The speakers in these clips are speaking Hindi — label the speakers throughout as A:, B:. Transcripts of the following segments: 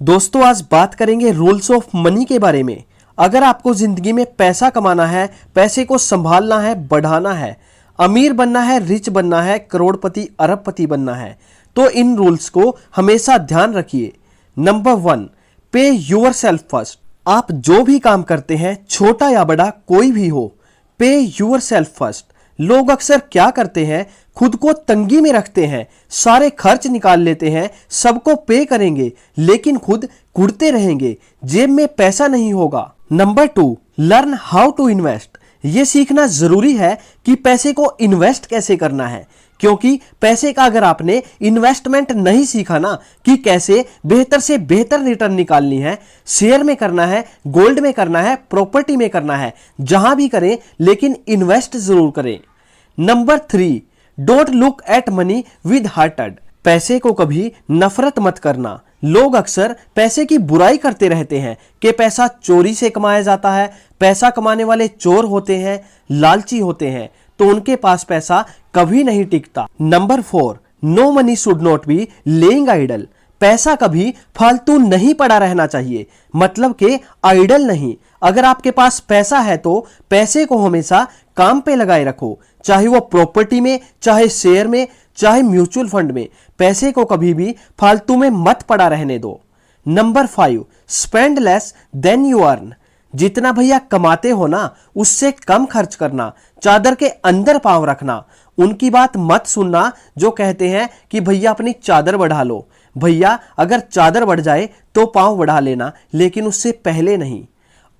A: दोस्तों आज बात करेंगे रूल्स ऑफ मनी के बारे में। अगर आपको जिंदगी में पैसा कमाना है, पैसे को संभालना है, बढ़ाना है, अमीर बनना है, रिच बनना है, करोड़पति अरबपति बनना है, तो इन रूल्स को हमेशा ध्यान रखिए। नंबर 1, पे योर सेल्फ फर्स्ट। आप जो भी काम करते हैं, छोटा या बड़ा कोई भी हो, पे योर सेल्फ फर्स्ट। लोग अक्सर क्या करते हैं, खुद को तंगी में रखते हैं, सारे खर्च निकाल लेते हैं, सबको पे करेंगे लेकिन खुद कुड़ते रहेंगे, जेब में पैसा नहीं होगा। Number 2, learn how to invest. ये सीखना जरूरी है कि पैसे को इन्वेस्ट कैसे करना है, क्योंकि पैसे का अगर आपने इन्वेस्टमेंट नहीं सीखा ना कि कैसे बेहतर से बेहतर रिटर्न निकालनी है, शेयर में करना है, गोल्ड में करना है, प्रॉपर्टी में करना है, जहां भी करें लेकिन इन्वेस्ट जरूर करें। Number 3, don't look at money with hearted. पैसे को कभी नफरत मत करना। लोग अक्सर पैसे की बुराई करते रहते हैं कि पैसा चोरी से कमाया जाता है, पैसा कमाने वाले चोर होते हैं, लालची होते हैं, तो उनके पास पैसा कभी नहीं टिकता। Number 4, no money should not be laying idle. पैसा कभी फालतू नहीं पड़ा रहना चाहिए, मतलब कि आइडल नहीं। अगर आपके पास पैसा है तो पैसे को हमेशा काम पे लगाए रखो, चाहे वो प्रॉपर्टी में, चाहे शेयर में, चाहे म्यूचुअल फंड में। पैसे को कभी भी फालतू में मत पड़ा रहने दो। Number 5, spend less than you earn. जितना भैया कमाते हो ना, उससे कम खर्च करना, चादर के अंदर पांव रखना। उनकी बात मत सुनना जो कहते हैं कि भैया अपनी चादर बढ़ा लो। भैया अगर चादर बढ़ जाए तो पांव बढ़ा लेना, लेकिन उससे पहले नहीं।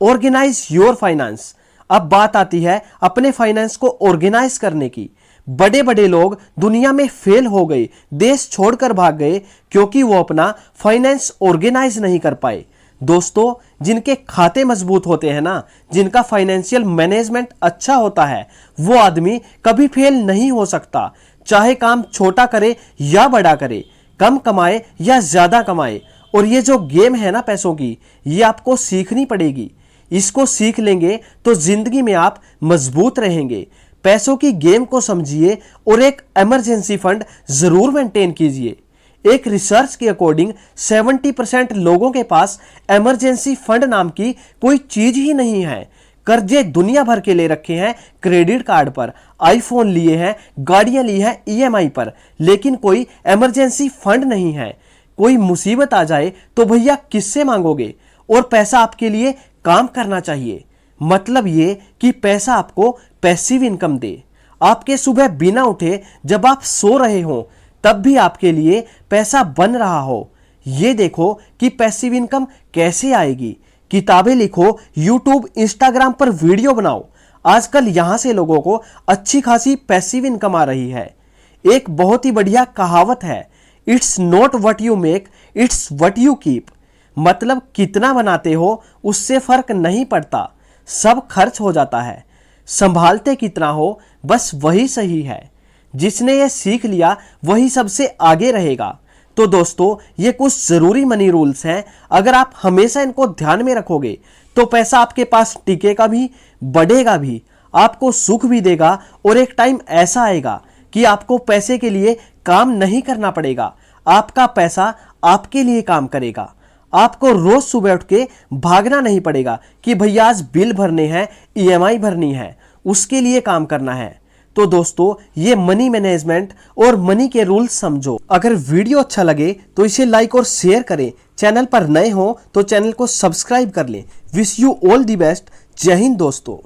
A: Organise your finance. अब बात आती है अपने फाइनेंस को ऑर्गेनाइज करने की। बड़े बड़े लोग दुनिया में फेल हो गए, देश छोड़कर भाग गए, क्योंकि वो अपना फाइनेंस ऑर्गेनाइज नहीं कर पाए। दोस्तों, जिनके खाते मजबूत होते हैं ना, जिनका फाइनेंशियल मैनेजमेंट अच्छा होता है, वो आदमी कभी फेल नहीं हो सकता। चाहे काम छोटा करे या बड़ा करे, कम कमाए या ज्यादा कमाए। और ये जो गेम है ना पैसों की, ये आपको सीखनी पड़ेगी। इसको सीख लेंगे तो जिंदगी में आप मजबूत रहेंगे। पैसों की गेम को समझिए और एक इमरजेंसी फंड जरूर मेंटेन कीजिए। एक रिसर्च के अकॉर्डिंग 70% लोगों के पास इमरजेंसी फंड नाम की कोई चीज ही नहीं है। कर्जे दुनिया भर के ले रखे हैं क्रेडिट कार्ड पर, आईफोन लिए हैं, गाड़ियां ली हैं ईएमआई पर, लेकिन कोई इमरजेंसी फंड नहीं है। कोई मुसीबत आ जाए तो भैया किससे मांगोगे? और पैसा आपके लिए काम करना चाहिए। मतलब ये कि पैसा आपको पैसिव इनकम दे। आपके सुबह बिना उठे जब आप सो रहे हो तब भी आपके लिए पैसा बन रहा हो। ये देखो कि पैसिव इनकम कैसे आएगी। किताबें लिखो, यूट्यूब, इंस्टाग्राम पर वीडियो बनाओ। आजकल यहां से लोगों को अच्छी खासी पैसिव इनकम आ रही है। एक बहुत ही बढ़िया कहावत है, it's not what you make, it's what you keep. मतलब कितना बनाते हो उससे फर्क नहीं पड़ता, सब खर्च हो जाता है। संभालते कितना हो बस वही सही है। जिसने ये सीख लिया वही सबसे आगे रहेगा। तो दोस्तों, ये कुछ जरूरी मनी रूल्स हैं। अगर आप हमेशा इनको ध्यान में रखोगे तो पैसा आपके पास टिकेगा भी, बढ़ेगा भी, आपको सुख भी देगा। और एक टाइम ऐसा आएगा कि आपको पैसे के लिए काम नहीं करना पड़ेगा, आपका पैसा आपके लिए काम करेगा। आपको रोज सुबह उठ के भागना नहीं पड़ेगा कि भैया आज बिल भरने हैं, ईएमआई भरनी है, उसके लिए काम करना है। तो दोस्तों, ये मनी मैनेजमेंट और मनी के रूल्स समझो। अगर वीडियो अच्छा लगे तो इसे लाइक और शेयर करें। चैनल पर नए हो तो चैनल को सब्सक्राइब कर लें। Wish you all the best. जय हिंद दोस्तों।